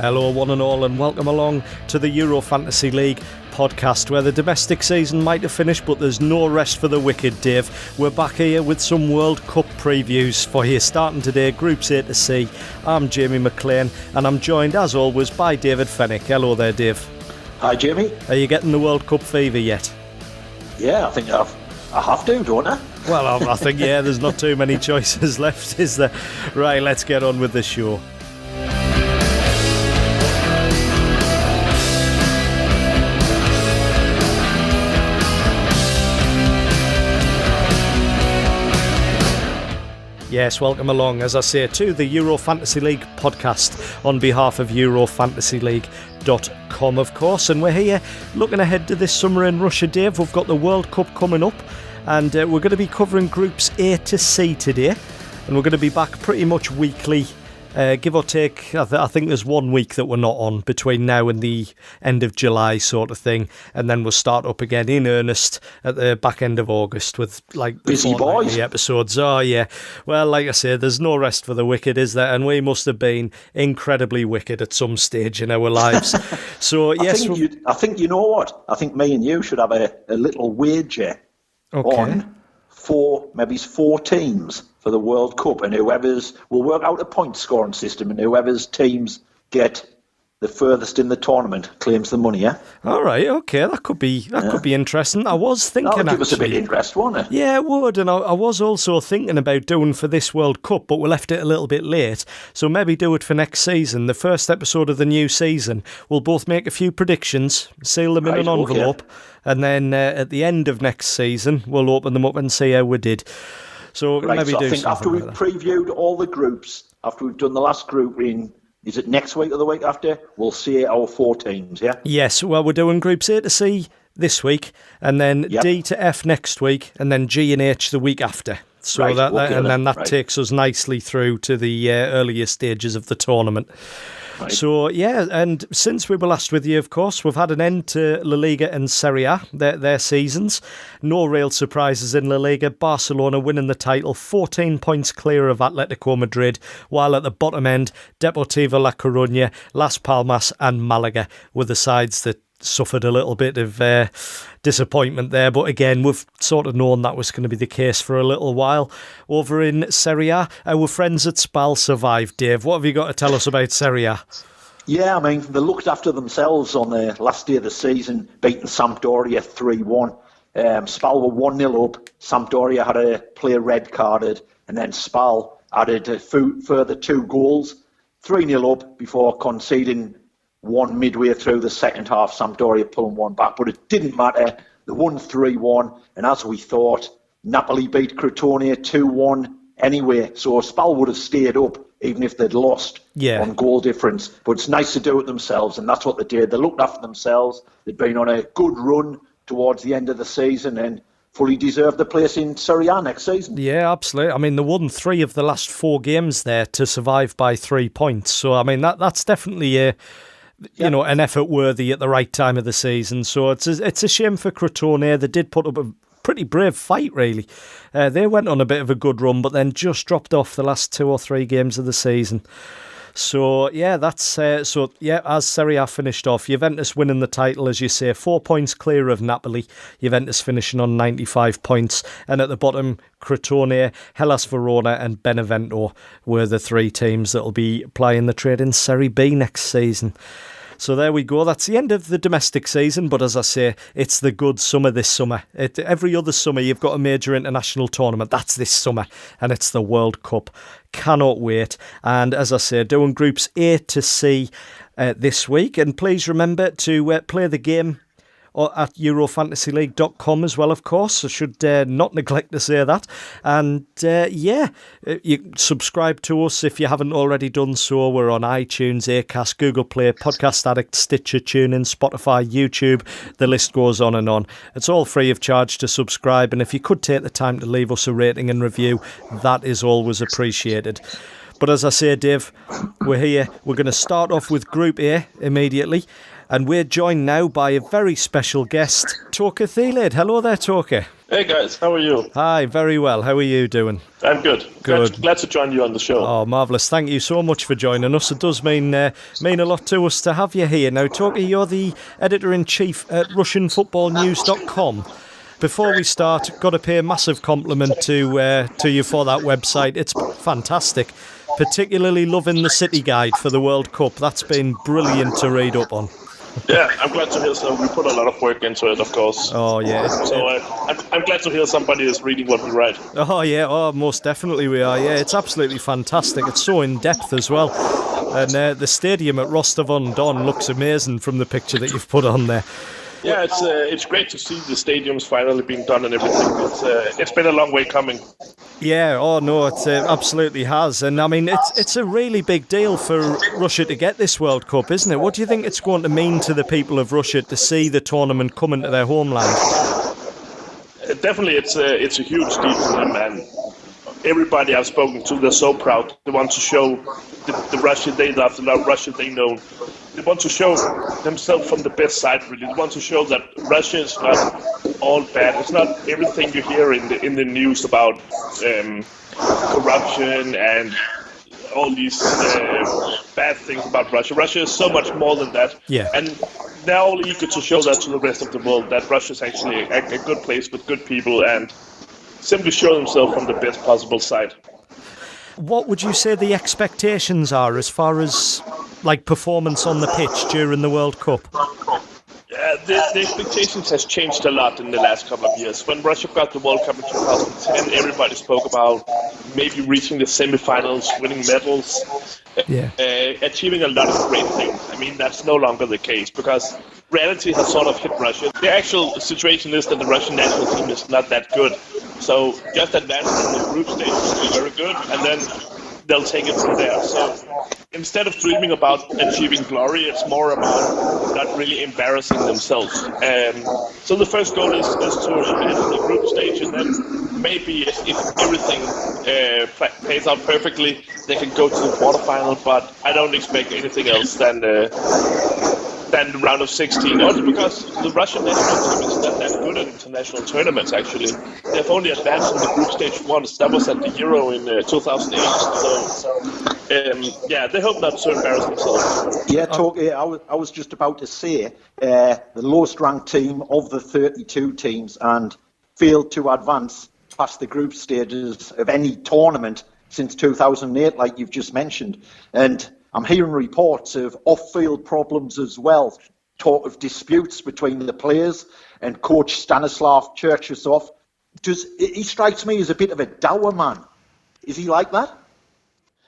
Hello one and all, and welcome along to the EuroFantasyLeague Podcast, where the domestic season might have finished but there's no rest for the wicked, Dave. We're back here with some World Cup previews for you, starting today, Groups A to C. I'm Jamie McLean, and I'm joined as always by David Fennick. Hello there, Dave. Hi, Jamie. Are you getting the World Cup fever yet? Yeah, I think I have to, don't I? Well, I think, yeah, there's not too many choices left, is there? Right, let's get on with the show. Yes, welcome along, as I say, to the EuroFantasyLeague Podcast on behalf of EuroFantasyLeague.com, of course. And we're here looking ahead to this summer in Russia, Dave. We've got the World Cup coming up, and we're going to be covering Groups A to C today. And we're going to be back pretty much weekly, give or take. I think there's 1 week that we're not on between now and the end of July sort of thing, and then we'll start up again in earnest at the back end of August with like busy boys episodes. Oh yeah, well, like I said, there's no rest for the wicked, is there? And we must have been incredibly wicked at some stage in our lives. So yes, I think you know what? I think me and you should have a little wager on maybe 4 teams for the World Cup, and we'll work out a point scoring system, and whoever's teams get the furthest in the tournament claims the money. Yeah. All right. Okay. That could be interesting. I was thinking that'll give us a bit of interest, won't it? Yeah, it would. And I was also thinking about doing for this World Cup, but we left it a little bit late. So maybe do it for next season. The first episode of the new season, we'll both make a few predictions, seal them in an envelope, and then at the end of next season, we'll open them up and see how we did. So maybe do I think after we've previewed all the groups, after we've done the last group is it next week or the week after, we'll see our 4 teams, yeah? Yes, well, we're doing Groups A to C this week, and then D to F next week, and then G and H the week after. So that takes us nicely through to the earlier stages of the tournament. Right. So, yeah, and since we were last with you, of course, we've had an end to La Liga and Serie A, their seasons. No real surprises in La Liga. Barcelona winning the title, 14 points clear of Atletico Madrid, while at the bottom end, Deportivo La Coruña, Las Palmas and Malaga were the sides that suffered a little bit of disappointment there, but again, we've sort of known that was going to be the case for a little while. Over in Serie A, our friends at Spal survived. Dave, what have you got to tell us about Serie A? Yeah, I mean, they looked after themselves on the last day of the season, beating Sampdoria 3-1. Spal were 1-0 up. Sampdoria had a player red carded, and then Spal added a further 2 goals, 3-0 up before conceding one midway through the second half, Sampdoria pulling one back, but it didn't matter. They won 3-1, and as we thought, Napoli beat Crotone 2-1 anyway, so Spal would have stayed up even if they'd lost on goal difference. But it's nice to do it themselves, and that's what they did. They looked after themselves. They'd been on a good run towards the end of the season and fully deserved the place in Serie A next season. Yeah, absolutely. I mean, they won 3 of the last 4 games there to survive by 3 points. So, I mean, that's definitely an effort worthy at the right time of the season. So it's a shame for Crotone. They did put up a pretty brave fight, really. They went on a bit of a good run, but then just dropped off the last 2 or 3 games of the season. So, yeah, as Serie A finished off, Juventus winning the title, as you say, 4 points clear of Napoli. Juventus finishing on 95 points. And at the bottom, Crotone, Hellas Verona and Benevento were the 3 teams that will be plying the trade in Serie B next season. So there we go. That's the end of the domestic season. But as I say, it's the good summer this summer. Every other summer, you've got a major international tournament. That's this summer. And it's the World Cup. Cannot wait. And as I say, doing Groups A to C this week. And please remember to play the game at EuroFantasyLeague.com as well, of course. I should not neglect to say that. And you subscribe to us if you haven't already done so. We're on iTunes, Acast, Google Play, Podcast Addict, Stitcher, TuneIn, Spotify, YouTube. The list goes on and on. It's all free of charge to subscribe. And if you could take the time to leave us a rating and review, that is always appreciated. But as I say, Dave, we're here. We're going to start off with Group A immediately. And we're joined now by a very special guest, Toke Theilade. Hello there, Toke. Hey guys, how are you? Hi, very well. How are you doing? I'm good. Good. Glad to join you on the show. Oh, marvellous. Thank you so much for joining us. It does mean a lot to us to have you here. Now, Toke, you're the editor-in-chief at RussianFootballNews.com. Before we start, got to pay a massive compliment to you for that website. It's fantastic. Particularly loving the City Guide for the World Cup. That's been brilliant to read up on. Yeah, I'm glad to hear so. We put a lot of work into it, of course. Oh, yeah. So I'm glad to hear somebody is reading what we write. Oh, yeah. Oh, most definitely we are. Yeah, it's absolutely fantastic. It's so in-depth as well. And the stadium at Rostov-on-Don looks amazing from the picture that you've put on there. Yeah, it's great to see the stadiums finally being done and everything. It's been a long way coming. Yeah, oh no, it absolutely has. And I mean, it's a really big deal for Russia to get this World Cup, isn't it? What do you think it's going to mean to the people of Russia to see the tournament come into their homeland? Definitely, it's a huge deal for them, and everybody I've spoken to, they're so proud. They want to show the Russia they love, the Russia they know. They want to show themselves from the best side, really. They want to show that Russia is not all bad. It's not everything you hear in the news about corruption and all these bad things about Russia. Russia is so much more than that. Yeah. And they're all eager to show that to the rest of the world, that Russia is actually a good place with good people and simply show themselves from the best possible side. What would you say the expectations are as far as like performance on the pitch during the World Cup? The expectations has changed a lot in the last couple of years. When Russia got the World Cup in 2010, everybody spoke about maybe reaching the semifinals, winning medals, achieving a lot of great things. I mean, that's no longer the case because reality has sort of hit Russia. The actual situation is that the Russian national team is not that good. So just advancing in the group stage will be very good, and then they'll take it from there. So instead of dreaming about achieving glory, it's more about not really embarrassing themselves. So the first goal is to advance in the group stage, and then maybe if everything plays out perfectly, they can go to the quarterfinal. But I don't expect anything else than the round of 16. Also because the Russian national team is not that good at international tournaments, actually. They've only advanced in the group stage once. That was at the Euro in 2008. So they hope not to embarrass themselves. Yeah, I was just about to say the lowest ranked team of the 32 teams and failed to advance past the group stages of any tournament since 2008, like you've just mentioned. And I'm hearing reports of off-field problems as well, talk of disputes between the players and coach Stanislav Cherchesov. He strikes me as a bit of a dour man. Is he like that?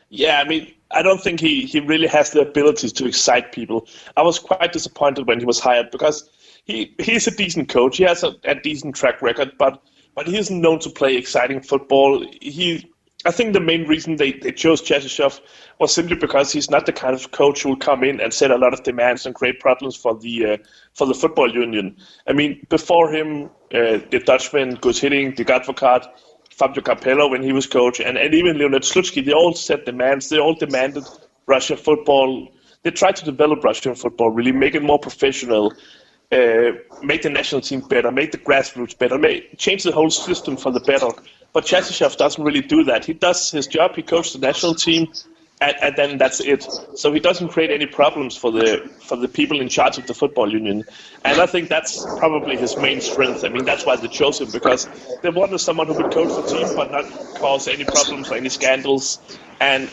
Yeah, I mean, I don't think he really has the abilities to excite people. I was quite disappointed when he was hired because he's a decent coach. He has a decent track record, but he isn't known to play exciting football. I think the main reason they chose Cherchesov was simply because he's not the kind of coach who will come in and set a lot of demands and create problems for the football union. I mean, before him, the Dutchman, Gus Hiddink, the Advocat, Fabio Capello when he was coach, and even Leonid Slutsky, they all set demands. They all demanded Russian football. They tried to develop Russian football, really make it more professional, make the national team better, make the grassroots better, change the whole system for the better. But Cherchesov doesn't really do that. He does his job, he coaches the national team, and then that's it. So he doesn't create any problems for the people in charge of the football union. And I think that's probably his main strength. I mean, that's why they chose him, because they wanted someone who would coach the team but not cause any problems or any scandals. And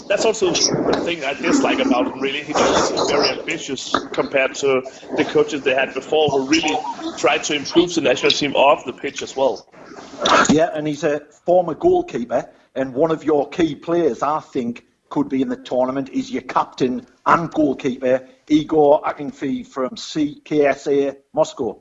that's also the thing I dislike about him, really. He's very ambitious compared to the coaches they had before, who really tried to improve the national team off the pitch as well. Yeah, and he's a former goalkeeper, and one of your key players, I think, could be in the tournament is your captain and goalkeeper, Igor Akinfeev from CKSA Moscow.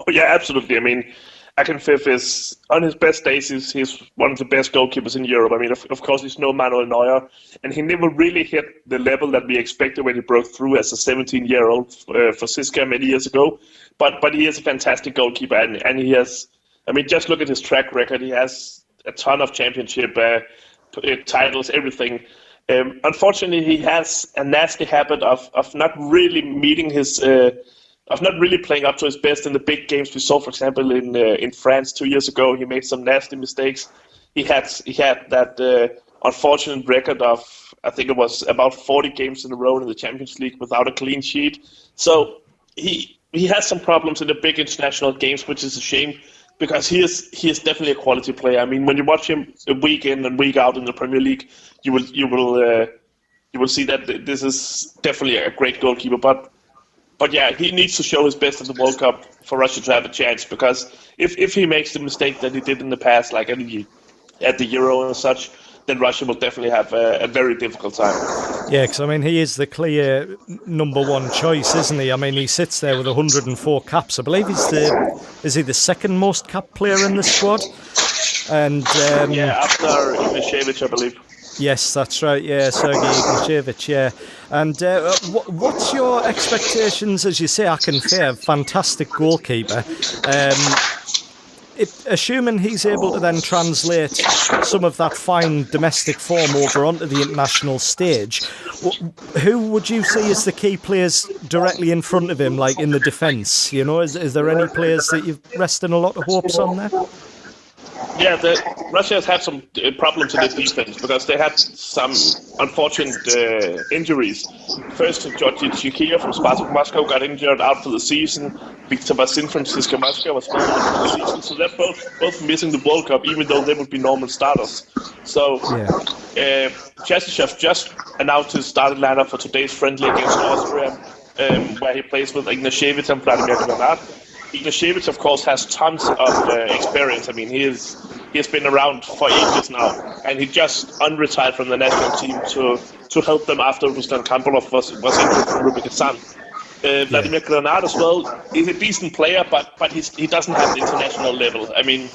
Oh, yeah, absolutely. I mean, Akinfeev is, on his best days, he's one of the best goalkeepers in Europe. I mean, of course, he's no Manuel Neuer, and he never really hit the level that we expected when he broke through as a 17-year-old for CSKA many years ago. But he is a fantastic goalkeeper, and he has, I mean, just look at his track record. He has a ton of championship titles, everything. Unfortunately, he has a nasty habit of not really meeting his not really playing up to his best in the big games. We saw, for example, in France 2 years ago, he made some nasty mistakes. He had that unfortunate record of, I think it was about 40 games in a row in the Champions League without a clean sheet. So he has some problems in the big international games, which is a shame, because he is definitely a quality player. I mean, when you watch him week in and week out in the Premier League, you will see that this is definitely a great goalkeeper. But yeah, he needs to show his best at the World Cup for Russia to have a chance, because if he makes the mistake that he did in the past, like at the Euro and such, then Russia will definitely have a very difficult time. Yeah, because I mean, he is the clear number one choice, isn't he? I mean, he sits there with 104 caps. I believe is he the second most cap player in the squad? And after Ignashevich, I believe. Yes, that's right. Yeah, Sergei Ignashevich. Yeah, and what's your expectations? As you say, Akinfeev, fantastic goalkeeper. Assuming he's able to then translate some of that fine domestic form over onto the international stage, who would you see as the key players directly in front of him, like in the defence? You know, is there any players that you've resting a lot of hopes on there? Yeah, Russia has had some problems in the defense because they had some unfortunate injuries. First, Georgi Chikir from Spartak Moscow got injured out for the season. Viktor Basin from CSKA Moscow was out for the season. So they're both missing the World Cup, even though they would be normal starters. So Chesyshev just announced his starting lineup for today's friendly against Austria, where he plays with Ignashevich and Vladimir Granat. Ignashevich, of course, has tons of experience. I mean, he has been around for ages now, and he just unretired from the national team to help them after Ruslan Kambolov was injured from Rubik Kazan. Vladimir Granat as well is a decent player, but he doesn't have the international level. I mean,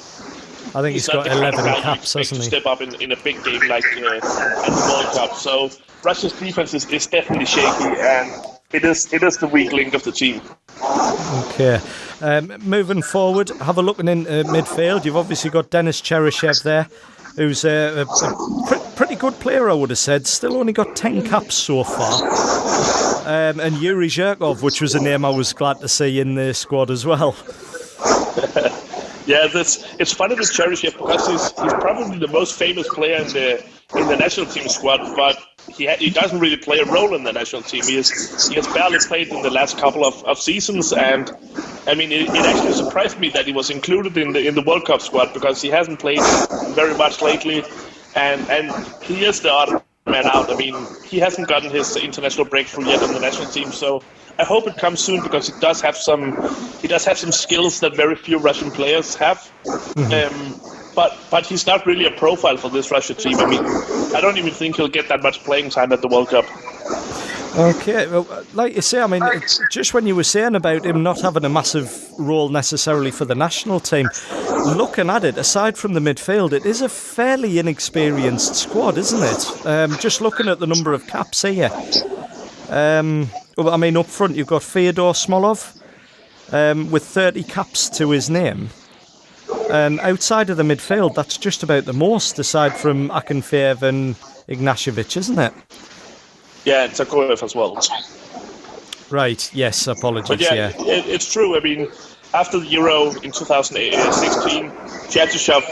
I think he's got 11 caps, hasn't he? To step up in a big game like at the World Cup. So Russia's defense is definitely shaky, and it is the weak link of the team. Okay. Moving forward, have a look in midfield. You've obviously got Denis Cheryshev there, who's a pretty good player, I would have said. Still only got 10 caps so far. And Yuri Zhirkov, which was a name I was glad to see in the squad as well. Yeah, it's funny with Cheryshev because he's probably the most famous player in the national team squad, but he doesn't really play a role in the national team. He has barely played in the last couple of seasons, and I mean it actually surprised me that he was included in the World Cup squad because he hasn't played very much lately, and he is the odd man out. I mean, he hasn't gotten his international breakthrough yet on the national team, so I hope it comes soon because he does have some skills that very few Russian players have. But he's not really a profile for this Russia team. I mean, I don't even think he'll get that much playing time at the World Cup. Okay, well, like you say, I mean, just when you were saying about him not having a massive role necessarily for the national team, looking at it, aside from the midfield, it is a fairly inexperienced squad, isn't it? Just looking at the number of caps here. I mean, up front you've got Fyodor Smolov with 30 caps to his name. And outside of the midfield, that's just about the most, aside from Akinfeev and Ignashevich, isn't it? Yeah, and Takoev as well. Right, yes, apologies. But yeah. It's true. I mean, after the Euro in 2016, Cheryshev,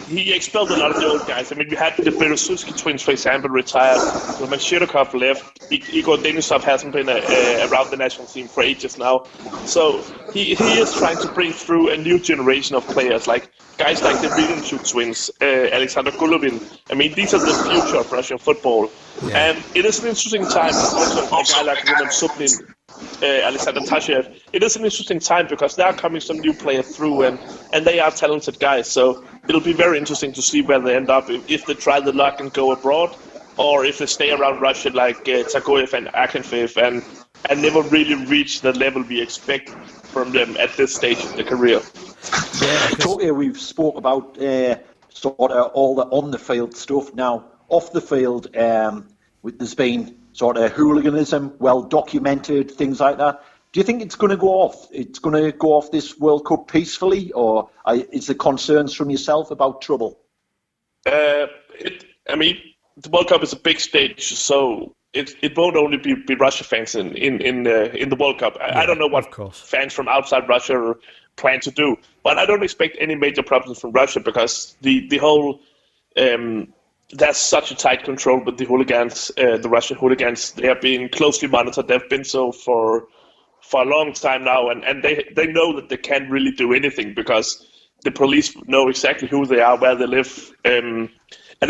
he expelled a lot of the old guys. I mean, we had the Berezovsky twins, for example, retired. Roman Shirokov left. Igor Denisov hasn't been around the national team for ages now. So he is trying to bring through a new generation of players, like guys like the Ridenchuk twins, Alexander Golovin. I mean, these are the future of Russian football. Yeah. And it is an interesting time. Also, a guy like Roman Suplin, Alexander Tashev. It is an interesting time because there are coming some new players through, and they are talented guys. So it'll be very interesting to see where they end up, if they try the luck and go abroad, or if they stay around Russia like Takoev and Akinfeev and never really reach the level we expect from them at this stage of their career. Yeah, Toke, we've spoke about sort of all the on-the-field stuff. Now, off the field, there's been sort of hooliganism, well documented, things like that. Do you think it's going to go off? It's going to go off this World Cup peacefully, or is there concerns from yourself about trouble? I mean, the World Cup is a big stage, so it won't only be Russia fans in the World Cup. I don't know what fans from outside Russia plan to do, but I don't expect any major problems from Russia because the whole there's such a tight control with the hooligans, the Russian hooligans. They are being closely monitored. They've been so for a long time now, and they know that they can't really do anything because the police know exactly who they are, where they live. And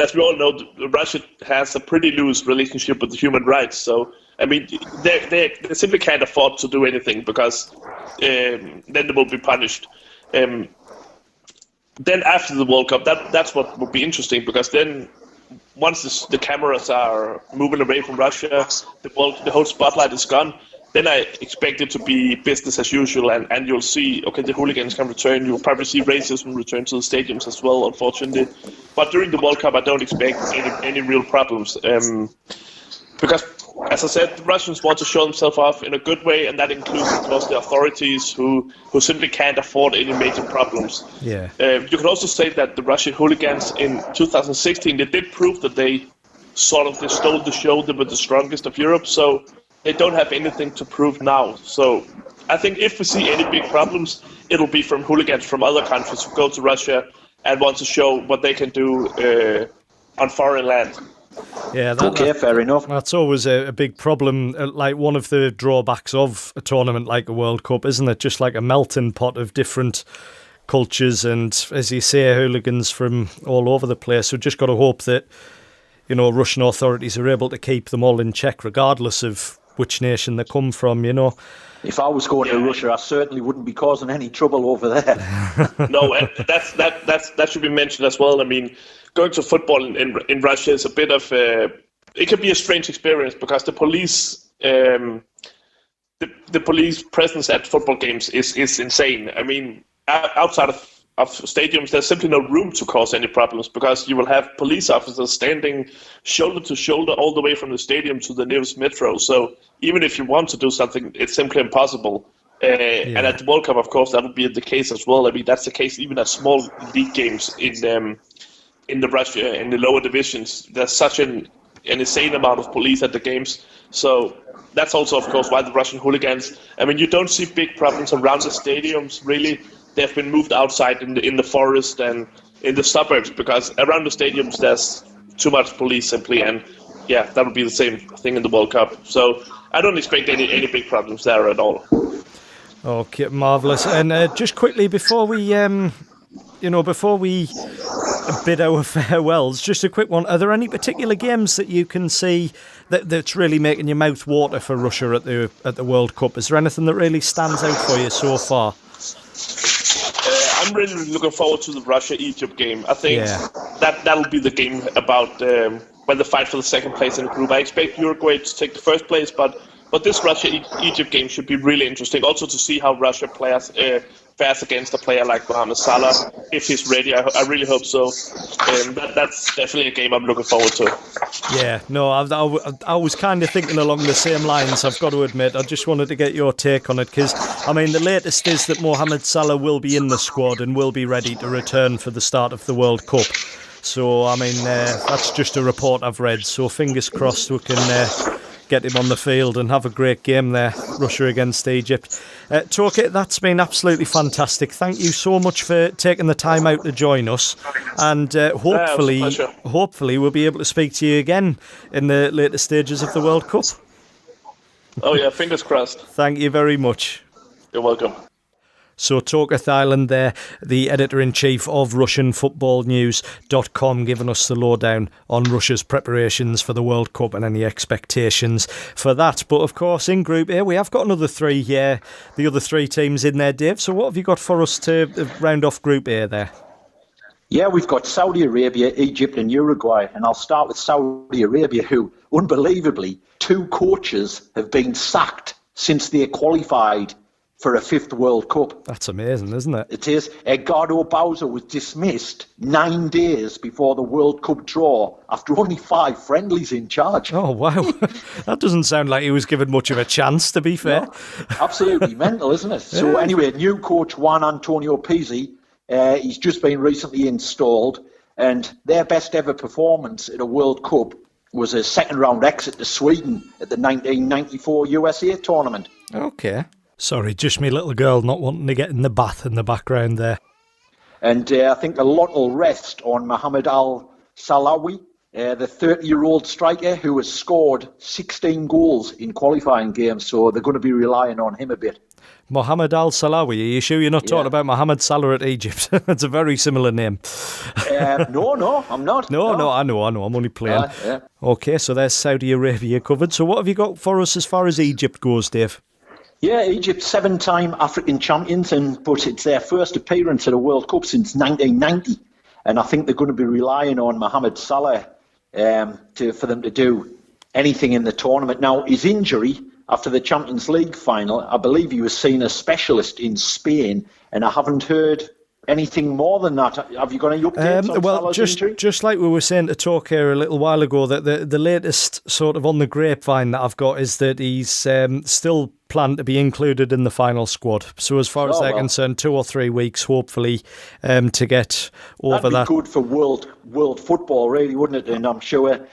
as we all know, Russia has a pretty loose relationship with human rights. So, I mean, they simply can't afford to do anything because then they will be punished. Then after the World Cup, that's what will be interesting because then once the cameras are moving away from Russia, the whole spotlight is gone, then I expect it to be business as usual, and you'll see, okay, the hooligans can return. You'll probably see racism return to the stadiums as well, unfortunately. But during the World Cup, I don't expect any real problems. Because, as I said, the Russians want to show themselves off in a good way, and that includes, of course, the authorities who simply can't afford any major problems. Yeah. You can also say that the Russian hooligans in 2016, they did prove that they stole the show. They were the strongest of Europe, so they don't have anything to prove now. So I think if we see any big problems, it'll be from hooligans from other countries who go to Russia and want to show what they can do on foreign land. Yeah, fair enough. That's always a big problem. Like one of the drawbacks of a tournament like a World Cup, isn't it? Just like a melting pot of different cultures and, as you say, hooligans from all over the place. So just got to hope that, you know, Russian authorities are able to keep them all in check, regardless of which nation they come from, you know. If I was going to Russia, I certainly wouldn't be causing any trouble over there. No, and that should be mentioned as well. I mean, going to football in Russia is a bit of it can be a strange experience because the police the police presence at football games is insane. I mean, outside of stadiums, there's simply no room to cause any problems because you will have police officers standing shoulder to shoulder all the way from the stadium to the nearest metro. So even if you want to do something, it's simply impossible. And at the World Cup, of course, that would be the case as well. I mean, that's the case even at small league games in the Russia, in the lower divisions. There's such an insane amount of police at the games. So that's also, of course, why the Russian hooligans, I mean, you don't see big problems around the stadiums, really. They've been moved outside in the forest and in the suburbs because around the stadiums there's too much police simply, and yeah, that would be the same thing in the World Cup. So I don't expect any big problems there at all. Okay, marvellous. And just quickly before we bid our farewells, just a quick one. Are there any particular games that you can see that's really making your mouth water for Russia at the World Cup? Is there anything that really stands out for you so far? I'm really looking forward to the Russia-Egypt game. I think that'll be the game about when they fight for the second place in the group. I expect Uruguay to take the first place, but this Russia-Egypt game should be really interesting. Also to see how Russia fares against a player like Mohamed Salah, if he's ready. I really hope so. That's definitely a game I'm looking forward to. Yeah, no, I was kind of thinking along the same lines, I've got to admit. I just wanted to get your take on it because, I mean, the latest is that Mohamed Salah will be in the squad and will be ready to return for the start of the World Cup. So, I mean, that's just a report I've read. So, fingers crossed we can get him on the field and have a great game there, Russia against Egypt. Toke, that's been absolutely fantastic. Thank you so much for taking the time out to join us, and hopefully we'll be able to speak to you again in the later stages of the World Cup. Oh yeah, fingers crossed. Thank you very much. You're welcome. So Toke Theilade there, the editor-in-chief of RussianFootballNews.com, giving us the lowdown on Russia's preparations for the World Cup and any expectations for that. But of course, in Group A, we have got another three here, the other three teams in there, Dave. So what have you got for us to round off Group A there? Yeah, we've got Saudi Arabia, Egypt and Uruguay. And I'll start with Saudi Arabia, who, unbelievably, 2 coaches have been sacked since they qualified for a 5th World Cup. That's amazing, isn't it? It is. Edgardo Bauza was dismissed 9 days before the World Cup draw after only 5 friendlies in charge. Oh, wow. That doesn't sound like he was given much of a chance, to be fair. No, absolutely mental, isn't it? So anyway, new coach Juan Antonio Pizzi, he's just been recently installed. and their best ever performance at a World Cup was a second round exit to Sweden at the 1994 USA tournament. Okay. Sorry, just me little girl not wanting to get in the bath in the background there. And I think a lot will rest on Mohamed Al-Salawi, the 30-year-old striker who has scored 16 goals in qualifying games, so they're going to be relying on him a bit. Mohamed Al-Salawi, are you sure you're not talking about Mohamed Salah at Egypt? That's a very similar name. No, I'm not. No, I know, I'm only playing. Yeah. Okay, so there's Saudi Arabia covered. So what have you got for us as far as Egypt goes, Dave? Yeah, Egypt, 7-time African champions, but it's their first appearance at a World Cup since 1990. And I think they're going to be relying on Mohamed Salah for them to do anything in the tournament. Now, his injury after the Champions League final, I believe he was seen as specialist in Spain, and I haven't heard anything more than that. Have you got any updates on Salah's injury? Just like we were saying to Toke here a little while ago, that the latest sort of on the grapevine that I've got is that he's still planned to be included in the final squad. So as far as they're concerned, 2 or 3 weeks, hopefully, to get over that. That'd be good for world football, really, wouldn't it? And I'm sure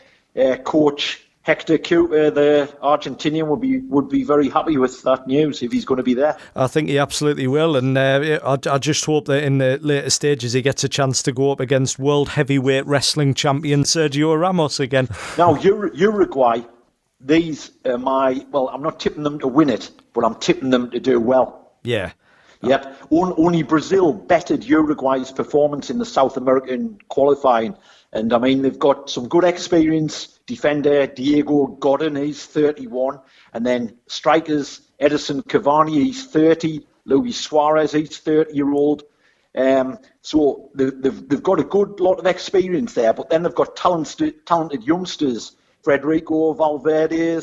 Coach Hector Cooper, the Argentinian, would be very happy with that news if he's going to be there. I think he absolutely will, and I just hope that in the later stages he gets a chance to go up against world heavyweight wrestling champion Sergio Ramos again. Now, Uruguay, these are I'm not tipping them to win it, but I'm tipping them to do well. Yeah. Yep. Only Brazil bettered Uruguay's performance in the South American qualifying. And, I mean, they've got some good experience. Defender Diego Godin, he's 31. And then strikers Edison Cavani, he's 30. Luis Suarez, he's 30-year-old. So they've got a good lot of experience there. But then they've got talented youngsters, Federico Valverde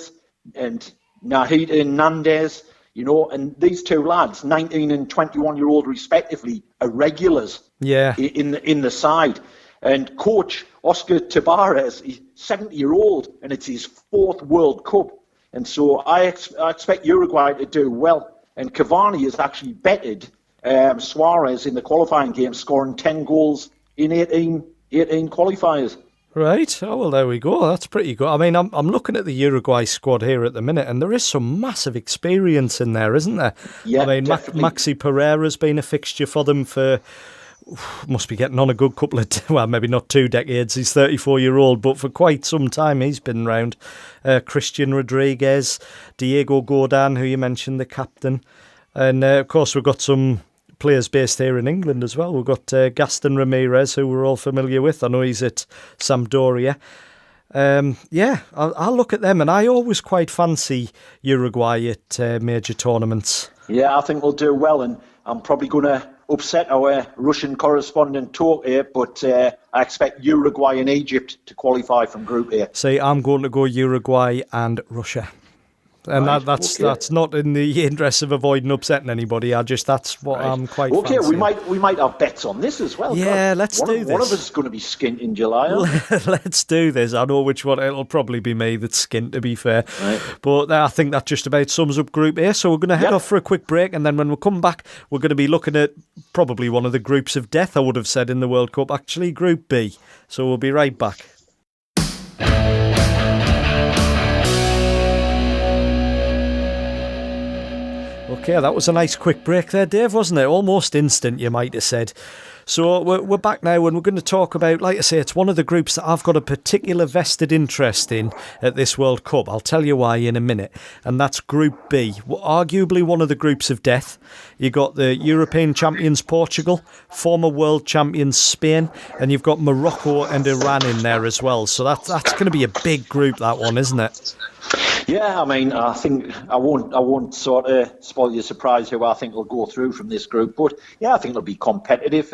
and Nahid Hernandez. And these two lads, 19 and 21-year-old respectively, are regulars in the side. And coach Oscar Tabarez, he's 70-year-old, and it's his 4th World Cup. And so I expect Uruguay to do well. And Cavani has actually betted Suarez in the qualifying game, scoring 10 goals in 18 qualifiers. Right. Oh, well, there we go. That's pretty good. I mean, I'm looking at the Uruguay squad here at the minute, and there is some massive experience in there, isn't there? Yeah, I mean, Maxi Pereira's been a fixture for them for... must be getting on a good couple of, maybe not 2 decades. He's 34-year-old, but for quite some time he's been round. Christian Rodriguez, Diego Godin, who you mentioned, the captain. And, of course, we've got some players based here in England as well. We've got Gaston Ramirez, who we're all familiar with. I know he's at Sampdoria. I'll look at them, and I always quite fancy Uruguay at major tournaments. Yeah, I think we'll do well, and I'm probably going to upset our Russian correspondent Toke here, but I expect Uruguay and Egypt to qualify from Group A. See, I'm going to go Uruguay and Russia. And right, that's not in the interest of avoiding upsetting anybody. that's what I'm quite fancying. Okay, we might have bets on this as well. Yeah, let's do this. One of us is going to be skint in July. Let's do this. I know which one. It'll probably be me that's skint, to be fair. Right. But I think that just about sums up Group A. So we're going to head off for a quick break, and then when we come back, we're going to be looking at probably one of the groups of death, I would have said, in the World Cup. Actually, Group B. So we'll be right back. Okay, that was a nice quick break there, Dave, wasn't it? Almost instant, you might have said. So we're back now, and we're going to talk about, like I say, it's one of the groups that I've got a particular vested interest in at this World Cup. I'll tell you why in a minute. And that's Group B, arguably one of the groups of death. You've got the European champions Portugal, former world champions Spain, and you've got Morocco and Iran in there as well. So that's going to be a big group, that one, isn't it? Yeah, I mean, I think I won't sort of spoil your surprise who I think will go through from this group, but yeah, I think it'll be competitive.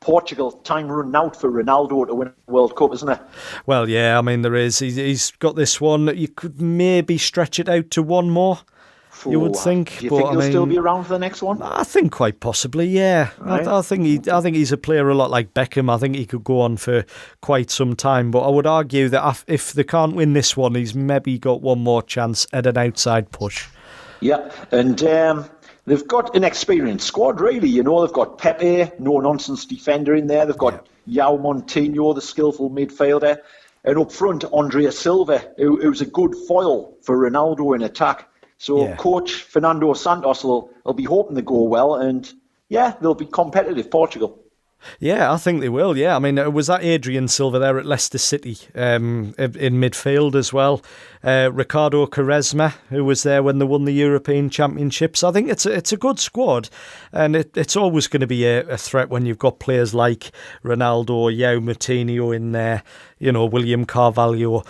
Portugal, time running out for Ronaldo to win the World Cup, isn't it? Well, yeah, I mean, there is. He's got this one. You could maybe stretch it out to one more. You would think. Do you think he'll still be around for the next one? I think quite possibly, yeah. Right. I think he's a player a lot like Beckham. I think he could go on for quite some time. But I would argue that if they can't win this one, he's maybe got one more chance at an outside push. Yeah, and They've got an experienced squad, really. You know, they've got Pepe, no-nonsense defender in there. They've got João Montinho, the skillful midfielder. And up front, Andrea Silva, who's a good foil for Ronaldo in attack. So Coach Fernando Santos will be hoping to go well. And, they'll be competitive, Portugal. Yeah, I think they will, I mean, was that Adrian Silva there at Leicester City in midfield as well? Ricardo Quaresma, who was there when they won the European Championships. I think it's a good squad, and it's always going to be a threat when you've got players like Ronaldo, João Moutinho in there, you know, William Carvalho.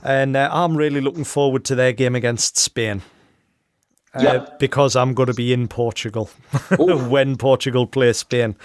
And I'm really looking forward to their game against Spain. Because I'm going to be in Portugal when Portugal play Spain.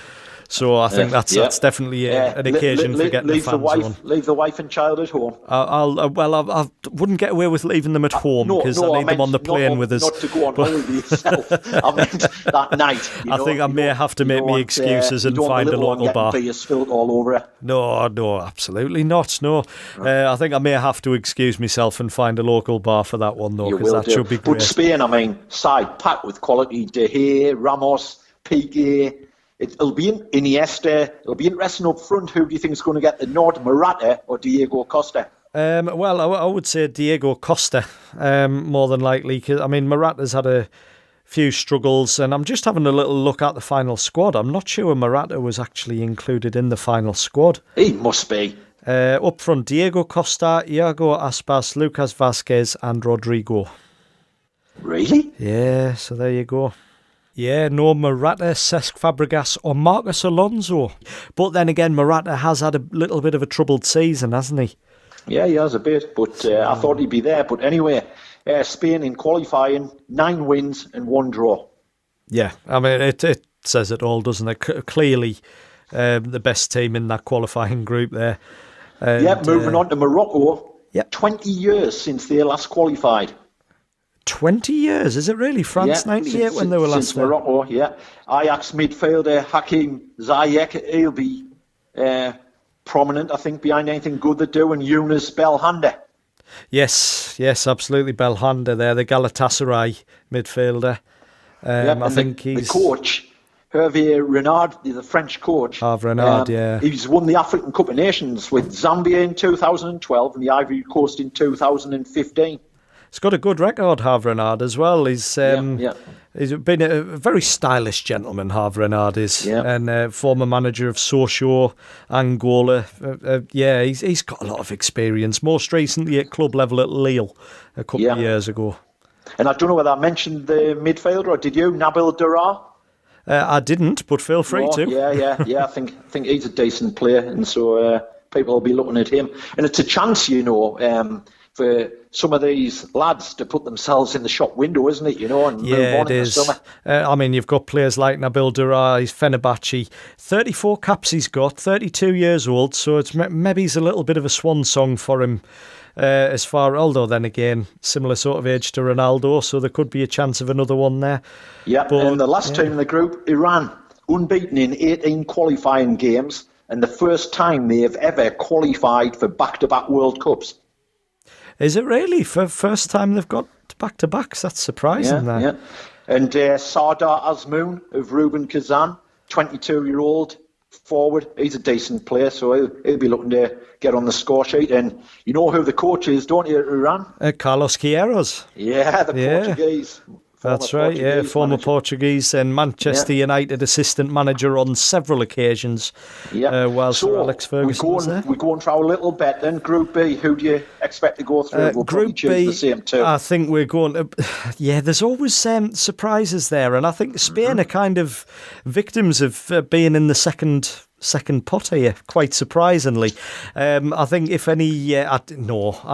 So I think that's definitely an occasion for getting the fans on. Leave the wife and child at home. I wouldn't get away with leaving them at home because I need them on the plane with us. Not to go on holiday yourself. I meant that night. I think I may have to make me excuses and find a local bar. Beer spilled all over it. No, absolutely not. No, I think I may have to excuse myself and find a local bar for that one though, because that should be great. But Spain, I mean, side packed with quality. De Gea, Ramos, Piqué. It'll be Iniesta. It'll be interesting up front. Who do you think is going to get the nod, Morata or Diego Costa? Well, I would say Diego Costa more than likely. Cause, I mean, Morata's had a few struggles, and I'm just having a little look at the final squad. I'm not sure Morata was actually included in the final squad. He must be. Up front, Diego Costa, Iago Aspas, Lucas Vazquez and Rodrigo. Really? Yeah, so there you go. Yeah, no Morata, Cesc Fabregas or Marcos Alonso. But then again, Morata has had a little bit of a troubled season, hasn't he? Yeah, he has a bit, but I thought he'd be there. But anyway, Spain in qualifying, 9 wins and 1 draw. Yeah, I mean, it says it all, doesn't it? Clearly the best team in that qualifying group there. And, moving on to Morocco. Yeah. 20 years since they last qualified. 20 years, is it really? France 98 when they were last there? Morocco, Ajax midfielder Hakim Ziyech, he'll be prominent, I think, behind anything good they do, and Yunus Belhanda. Yes, absolutely. Belhanda there, the Galatasaray midfielder. I think he's... The coach, Hervé Renard, the French coach. Renard, He's won the African Cup of Nations with Zambia in 2012 and the Ivory Coast in 2015. He's got a good record, Hervé Renard, as well. He's been a very stylish gentleman, Hervé Renard is, and former manager of Sochaux, Angola. He's got a lot of experience, most recently at club level at Lille a couple of years ago. And I don't know whether I mentioned the midfielder, or did you, Nabil Dirar? I didn't, but feel free to. I think he's a decent player, and so people will be looking at him. And it's a chance, for some of these lads to put themselves in the shop window, isn't it? And move on in the summer. I mean, you've got players like Nabil Dirar, he's Fenerbahce, 34 caps he's got, 32 years old, so it's maybe he's a little bit of a swan song for him. Although then again, similar sort of age to Ronaldo, so there could be a chance of another one there. And the last team in the group, Iran, unbeaten in 18 qualifying games, and the first time they have ever qualified for back-to-back World Cups. Is it really? For first time they've got back-to-backs? That's surprising. And Sardar Azmoun of Rubin Kazan, 22-year-old forward. He's a decent player, so he'll be looking to get on the score sheet. And you know who the coach is, don't you, Iran? Carlos Queiroz. Yeah, the Portuguese. That's right, former Portuguese and Manchester United assistant manager on several occasions while Sir Alex Ferguson was there. We're going through a little bit then. Group B, who do you expect to go through? We'll Group choose B, the same two. I think we're going to... there's always surprises there, and I think Spain are kind of victims of being in the second pot here, quite surprisingly. I think if any... I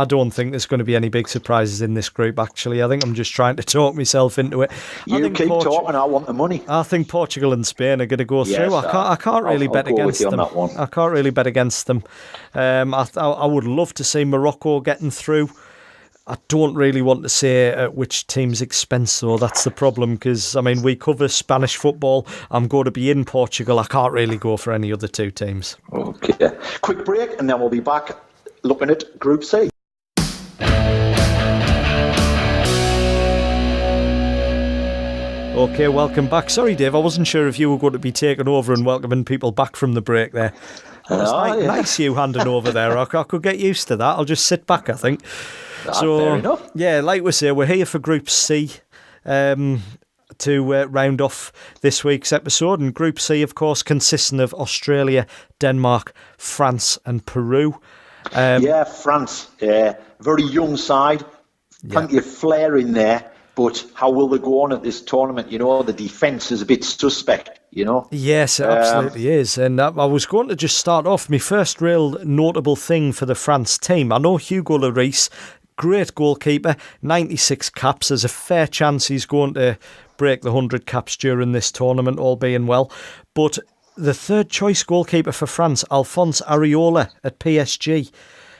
don't think there's going to be any big surprises in this group, actually. I think I'm just trying to talk myself into it. Keep talking, I want the money. I think Portugal and Spain are going to go through. I can't really bet against them. I can't really bet against them. I would love to see Morocco getting through. I don't really want to say at which team's expense, though. That's the problem, because, I mean, we cover Spanish football. I'm going to be in Portugal. I can't really go for any other two teams. Okay. Quick break, and then we'll be back looking at Group C. Okay, welcome back. Sorry, Dave, I wasn't sure if you were going to be taking over and welcoming people back from the break there. Nice you handing over there. I could get used to that. I'll just sit back, I think. Fair enough. Yeah, like we say, we're here for Group C to round off this week's episode. And Group C, of course, consisting of Australia, Denmark, France and Peru. France, very young side, plenty of flair in there. But how will they go on at this tournament? You know, the defence is a bit suspect, you know? Yes, it absolutely is. And I was going to just start off. My first real notable thing for the France team. I know Hugo Lloris, great goalkeeper, 96 caps. There's a fair chance he's going to break the 100 caps during this tournament, all being well. But the third choice goalkeeper for France, Alphonse Areola at PSG,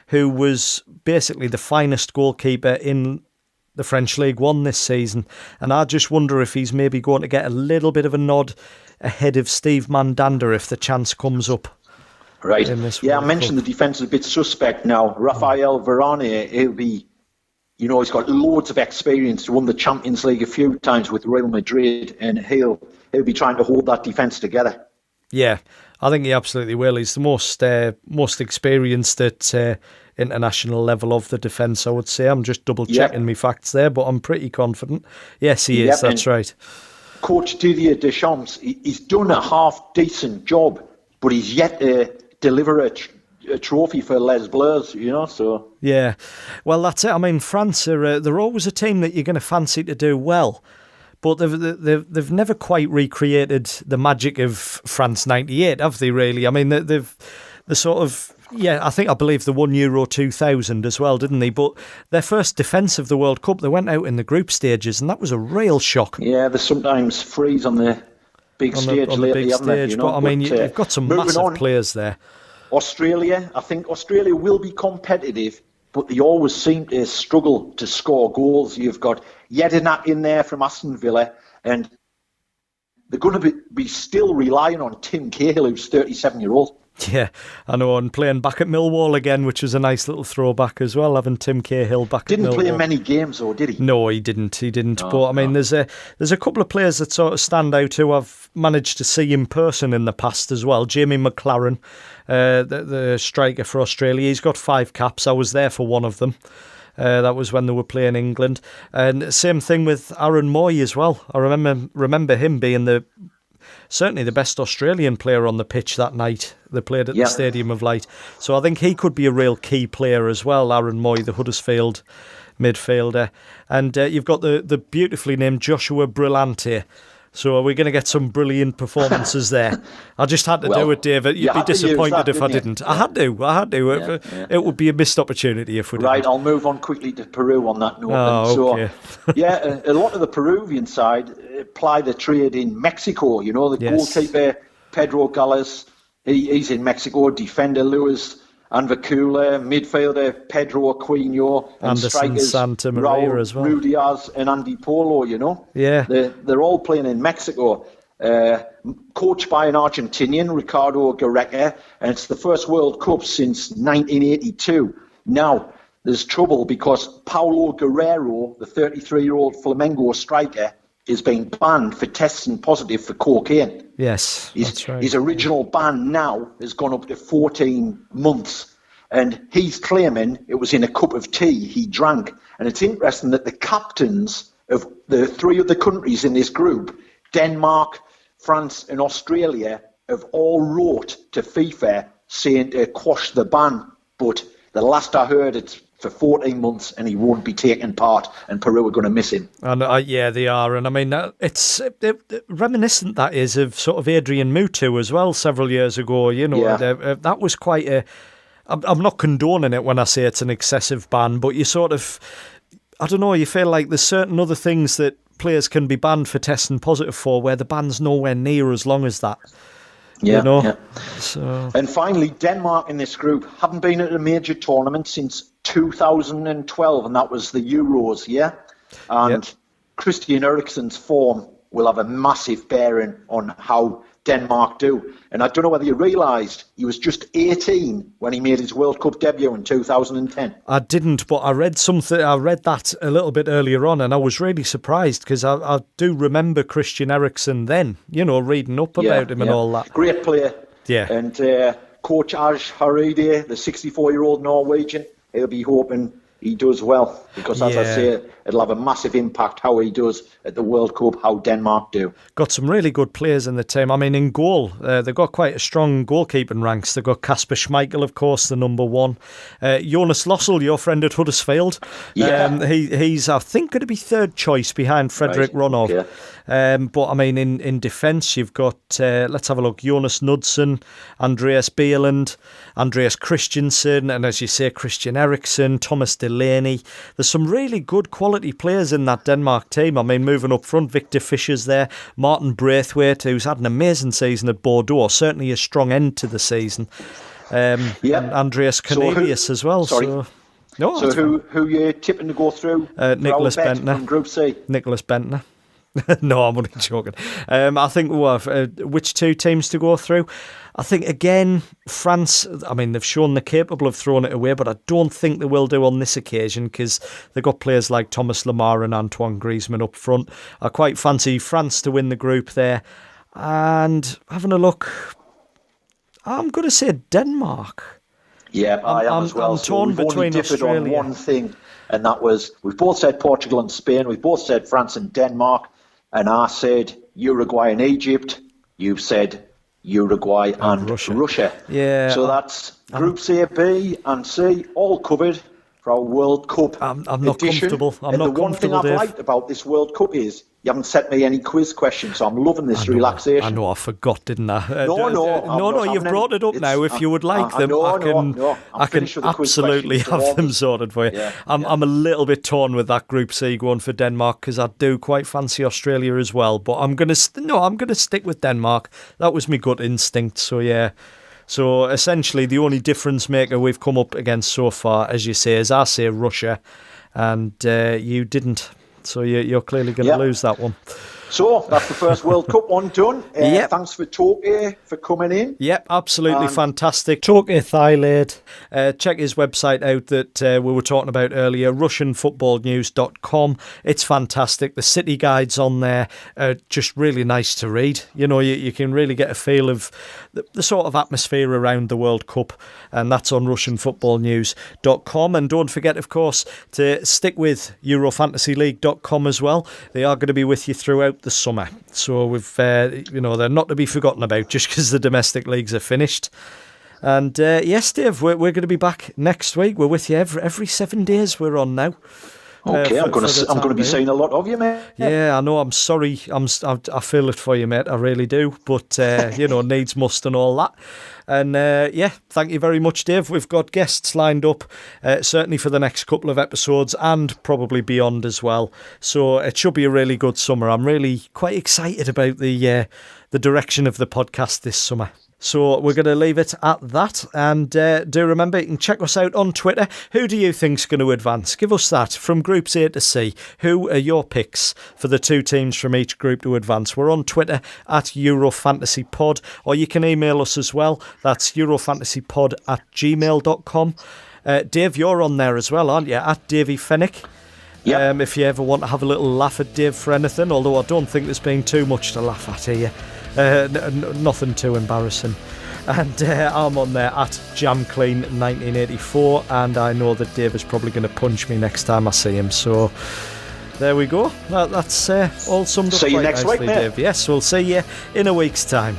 who was basically the finest goalkeeper in the French League One this season, and I just wonder if he's maybe going to get a little bit of a nod ahead of Steve Mandanda if the chance comes up. Right. I mentioned the defence is a bit suspect now. Raphael Varane, he'll be, you know, he's got loads of experience. He won the Champions League a few times with Real Madrid, and he'll be trying to hold that defence together. Yeah, I think he absolutely will. He's the most experienced at international level of the defence, I would say. I'm just double-checking my facts there, but I'm pretty confident. Yes, he is, that's right. Coach Didier Deschamps, he's done a half-decent job, but he's yet to deliver a trophy for Les Bleus, you know, so... Yeah, well, that's it. I mean, France, they're always a team that you're going to fancy to do well, but they've never quite recreated the magic of France 98, have they, really? I mean, they're sort of... Yeah, I believe they won Euro 2000 as well, didn't they? But their first defence of the World Cup, they went out in the group stages, and that was a real shock. Yeah, they sometimes freeze on the big stage lately, haven't they? You know? But I mean, you've got some massive players there. Australia, I think Australia will be competitive, but they always seem to struggle to score goals. You've got Jedinak in there from Aston Villa, and they're going to be still relying on Tim Cahill, who's 37-year-old. Yeah, I know, and playing back at Millwall again, which was a nice little throwback as well, having Tim Cahill back at Millwall. Didn't play many games, though, did he? No, he didn't. But, I mean, there's a couple of players that sort of stand out who I've managed to see in person in the past as well. Jamie McLaren, the striker for Australia, he's got 5 caps. I was there for one of them. That was when they were playing England. And same thing with Aaron Moy as well. I remember him being certainly the best Australian player on the pitch that night. They played at the Stadium of Light. So I think he could be a real key player as well, Aaron Moy, the Huddersfield midfielder. And you've got the beautifully named Joshua Brillante. So are we going to get some brilliant performances there? I just had to do it, David. You'd be disappointed if I didn't. I had to. Yeah. It would be a missed opportunity if we didn't. Right, I'll move on quickly to Peru on that note. Oh, okay. So, a lot of the Peruvian side ply the trade in Mexico. You know, the goalkeeper, Pedro Gallas, he's in Mexico. Defender, Luis Anvacula, midfielder Pedro Aquino, and Anderson strikers Santa Maria Raul as well. Rudiaz and Andy Polo, you know. Yeah. They're all playing in Mexico. Coached by an Argentinian, Ricardo Gareca, and it's the first World Cup since 1982. Now, there's trouble because Paulo Guerrero, the 33-year-old Flamengo striker, is being banned for testing positive for cocaine. Yes, that's right. His original ban now has gone up to 14 months. And he's claiming it was in a cup of tea he drank. And it's interesting that the captains of the 3 other countries in this group, Denmark, France and Australia, have all wrote to FIFA saying to quash the ban. But the last I heard, it's for 14 months and he won't be taking part, and Peru are going to miss him. And yeah, they are. And I mean, it's reminiscent, that is, of sort of Adrian Mutu as well several years ago. You know, that was quite a... I'm not condoning it when I say it's an excessive ban, but you sort of... I don't know, you feel like there's certain other things that players can be banned for testing positive for where the ban's nowhere near as long as that. Yeah, you know? Yeah. So. And finally, Denmark in this group haven't been at a major tournament since 2012, and that was the Euros, And Christian Eriksen's form will have a massive bearing on how Denmark do? And I don't know whether you realised he was just 18 when he made his World Cup debut in 2010. I didn't, but I read something. I read that a little bit earlier on, and I was really surprised because I do remember Christian Eriksen then, reading up about him and all that. Great player. Yeah. And Coach iHeartRadio, the 64-year-old Norwegian, he'll be hoping he does well, because as I say, it'll have a massive impact how he does at the World Cup, how Denmark do. Got some really good players in the team. I mean, in goal, they've got quite a strong goalkeeping ranks. They've got Kasper Schmeichel, of course, the number one. Jonas Lossell, your friend at Huddersfield. He's, I think, going to be third choice behind Fredrik Ronov. Yeah. But, I mean, in defence, you've got, let's have a look, Jonas Knudsen, Andreas Bieland, Andreas Christensen, and as you say, Christian Eriksen, Thomas Delaney. There's some really good quality players in that Denmark team. I mean, moving up front, Victor Fischer's there, Martin Braithwaite, who's had an amazing season at Bordeaux, certainly a strong end to the season. And Andreas Cornelius as well. Sorry. So who you tipping to go through? Nicholas Bentner from Group C. Nicholas Bentner. No, I'm only joking. I think which two teams to go through? I think, again, France, I mean, they've shown they're capable of throwing it away, but I don't think they will do on this occasion because they've got players like Thomas Lemar and Antoine Griezmann up front. I quite fancy France to win the group there. And having a look, I'm going to say Denmark. Yeah, I am as well. I'm torn between only differed Australia. on one thing, and that was, we've both said Portugal and Spain, we've both said France and Denmark, and I said Uruguay and Egypt. You've said Uruguay and Russia. Yeah. So that's Group C, B and C, all covered for our World Cup I'm not edition. comfortable. The one thing I've liked about this World Cup is you haven't sent me any quiz questions, so I'm loving this relaxation. I know, I forgot, didn't I? No, you've brought it up now. If you would like them, I can absolutely have them sorted for you. I'm a little bit torn with that Group C going for Denmark because I do quite fancy Australia as well. But I'm gonna stick with Denmark. That was my gut instinct. So yeah. So essentially, the only difference maker we've come up against so far, as you say, is I say Russia, and you didn't. So you're clearly going to lose that one. So that's the first World Cup one done. Thanks for Toke for coming in. Yep, absolutely fantastic. Toke Theilade. Check his website out that we were talking about earlier, RussianFootballNews.com. It's fantastic. The city guides on there are just really nice to read. You can really get a feel of the sort of atmosphere around the World Cup, and that's on RussianFootballNews.com. And don't forget, of course, to stick with EuroFantasyLeague.com as well. They are going to be with you throughout the summer. So we've, they're not to be forgotten about just because the domestic leagues are finished. And yes, Dave, we're going to be back next week. We're with you every 7 days. We're on now. Okay, I'm going to be seeing a lot of you, mate. Yeah, I know. I'm sorry. I feel it for you, mate. I really do. But needs must and all that. And thank you very much, Dave. We've got guests lined up, certainly for the next couple of episodes and probably beyond as well. So it should be a really good summer. I'm really quite excited about the direction of the podcast this summer. So we're going to leave it at that. And do remember, you can check us out on Twitter. Who do you think's going to advance? Give us that from Groups A to C. Who are your picks for the two teams from each group to advance? We're on Twitter at EuroFantasyPod, or you can email us as well. That's EuroFantasyPod@gmail.com. Dave, you're on there as well, aren't you? At Davey Fennick. Yep. If you ever want to have a little laugh at Dave for anything, although I don't think there's been too much to laugh at here. Nothing too embarrassing. And I'm on there at JamClean1984, and I know that Dave is probably going to punch me next time I see him. So there we go. That's all summed up. See you next week, mate. Dave. Yes, we'll see you in a week's time.